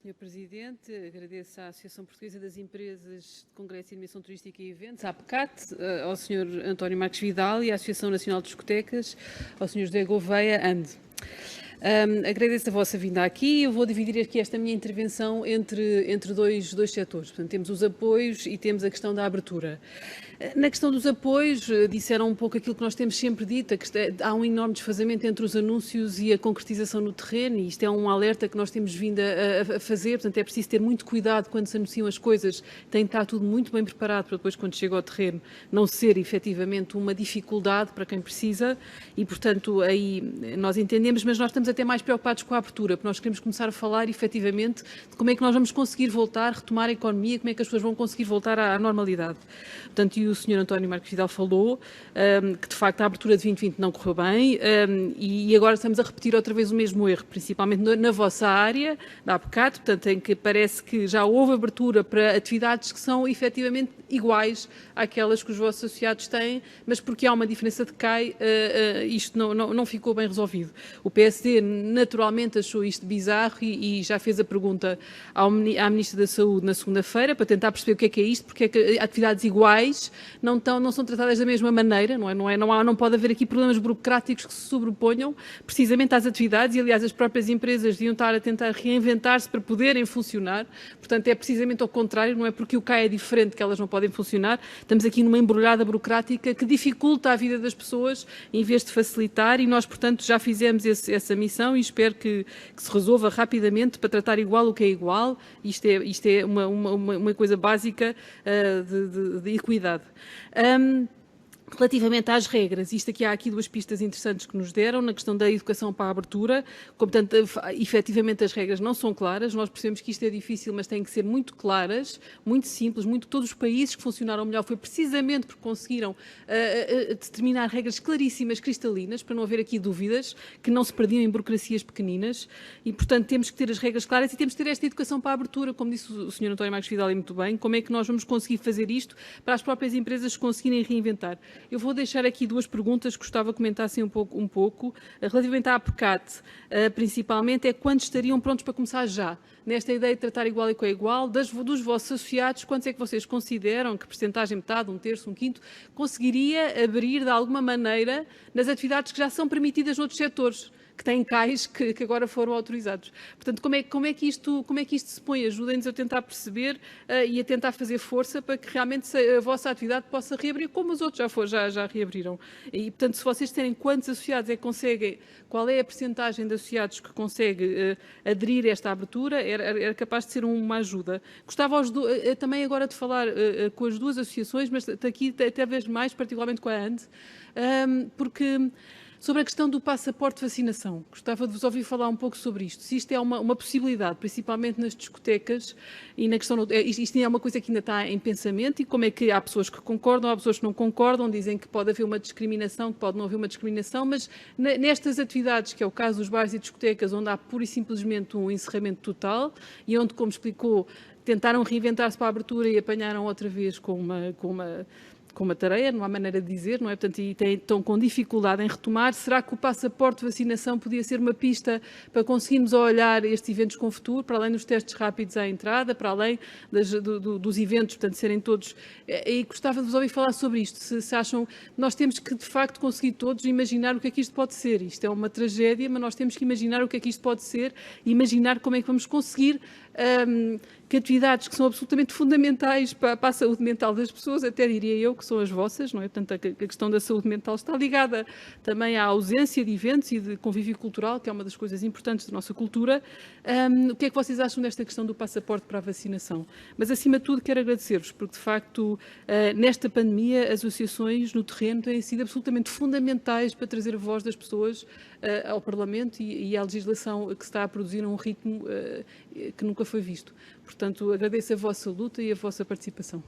Sr. Presidente, agradeço à Associação Portuguesa das Empresas de Congresso e Animação Turística e Eventos, à APCAT, ao Sr. António Marques Vidal e à Associação Nacional de Discotecas, ao Sr. José Gouveia, ANDE. Agradeço a vossa vinda aqui. Eu vou dividir aqui esta minha intervenção entre dois setores. Portanto, temos os apoios e temos a questão da abertura. Na questão dos apoios, disseram um pouco aquilo que nós temos sempre dito, há um enorme desfazamento entre os anúncios e a concretização no terreno, e isto é um alerta que nós temos vindo a fazer, portanto é preciso ter muito cuidado quando se anunciam as coisas, tem que estar tudo muito bem preparado para depois, quando chega ao terreno, não ser efetivamente uma dificuldade para quem precisa, e portanto aí nós entendemos, mas nós estamos até mais preocupados com a abertura, porque nós queremos começar a falar efetivamente de como é que nós vamos conseguir voltar, retomar a economia, como é que as pessoas vão conseguir voltar à normalidade. Portanto, o Sr. António Marques Vidal falou que, de facto, a abertura de 2020 não correu bem e agora estamos a repetir outra vez o mesmo erro, principalmente na vossa área, da APCAT, portanto, em que parece que já houve abertura para atividades que são efetivamente iguais àquelas que os vossos associados têm, mas porque há uma diferença de CAI, isto não ficou bem resolvido. O PSD naturalmente achou isto bizarro e já fez a pergunta à Ministra da Saúde na segunda-feira para tentar perceber o que é isto, porque é que atividades iguais não são tratadas da mesma maneira, não pode haver aqui problemas burocráticos que se sobreponham precisamente às atividades e, aliás, as próprias empresas deviam estar a tentar reinventar-se para poderem funcionar, portanto, é precisamente ao contrário, não é porque o CAI é diferente que elas não podem funcionar, estamos aqui numa embrulhada burocrática que dificulta a vida das pessoas em vez de facilitar e nós, portanto, já fizemos essa missão e espero que se resolva rapidamente para tratar igual o que é igual, isto é uma coisa básica de equidade. Relativamente às regras, há aqui duas pistas interessantes que nos deram, na questão da educação para a abertura, como, portanto, efetivamente as regras não são claras, nós percebemos que isto é difícil, mas têm que ser muito claras, muito simples, todos os países que funcionaram melhor foi precisamente porque conseguiram determinar regras claríssimas, cristalinas, para não haver aqui dúvidas, que não se perdiam em burocracias pequeninas, e, portanto, temos que ter as regras claras e temos que ter esta educação para a abertura, como disse o Sr. António Marques Vidal e muito bem, como é que nós vamos conseguir fazer isto para as próprias empresas conseguirem reinventar. Eu vou deixar aqui duas perguntas que gostava que comentassem um pouco. Relativamente à APCAT, principalmente, é quando estariam prontos para começar já? Nesta ideia de tratar igual e com igual, dos vossos associados, quantos é que vocês consideram que percentagem, metade, um terço, um quinto, conseguiria abrir de alguma maneira nas atividades que já são permitidas noutros setores? Que têm CAIs que agora foram autorizados. Portanto, como é que isto se põe? Ajudem-nos a tentar perceber e a tentar fazer força para que realmente a vossa atividade possa reabrir, como os outros já reabriram. E, portanto, se vocês terem quantos associados é que conseguem, qual é a percentagem de associados que consegue aderir a esta abertura, era capaz de ser uma ajuda. Gostava também agora de falar com as duas associações, mas aqui até vez mais, particularmente com a ANDE, porque sobre a questão do passaporte de vacinação, gostava de vos ouvir falar um pouco sobre isto. Se isto é uma possibilidade, principalmente nas discotecas, e na questão, isto é uma coisa que ainda está em pensamento, e como é que há pessoas que concordam, há pessoas que não concordam, dizem que pode haver uma discriminação, que pode não haver uma discriminação, mas nestas atividades, que é o caso dos bares e discotecas, onde há pura e simplesmente um encerramento total, e onde, como explicou, tentaram reinventar-se para a abertura e apanharam outra vez com uma tareia, não há maneira de dizer, não é? Portanto, e estão com dificuldade em retomar. Será que o passaporte de vacinação podia ser uma pista para conseguirmos olhar estes eventos com futuro, para além dos testes rápidos à entrada, para além dos eventos, portanto, serem todos... E gostava de vos ouvir falar sobre isto, se acham... Nós temos que, de facto, conseguir todos imaginar o que é que isto pode ser. Isto é uma tragédia, mas nós temos que imaginar o que é que isto pode ser e imaginar como é que vamos conseguir que atividades que são absolutamente fundamentais para a saúde mental das pessoas, até diria eu que são as vossas, não é? Portanto, a questão da saúde mental está ligada também à ausência de eventos e de convívio cultural, que é uma das coisas importantes da nossa cultura. O que é que vocês acham desta questão do passaporte para a vacinação? Mas, acima de tudo, quero agradecer-vos, porque, de facto, nesta pandemia, as associações no terreno têm sido absolutamente fundamentais para trazer a voz das pessoas ao Parlamento e à legislação que se está a produzir a um ritmo que nunca foi visto. Portanto, agradeço a vossa luta e a vossa participação.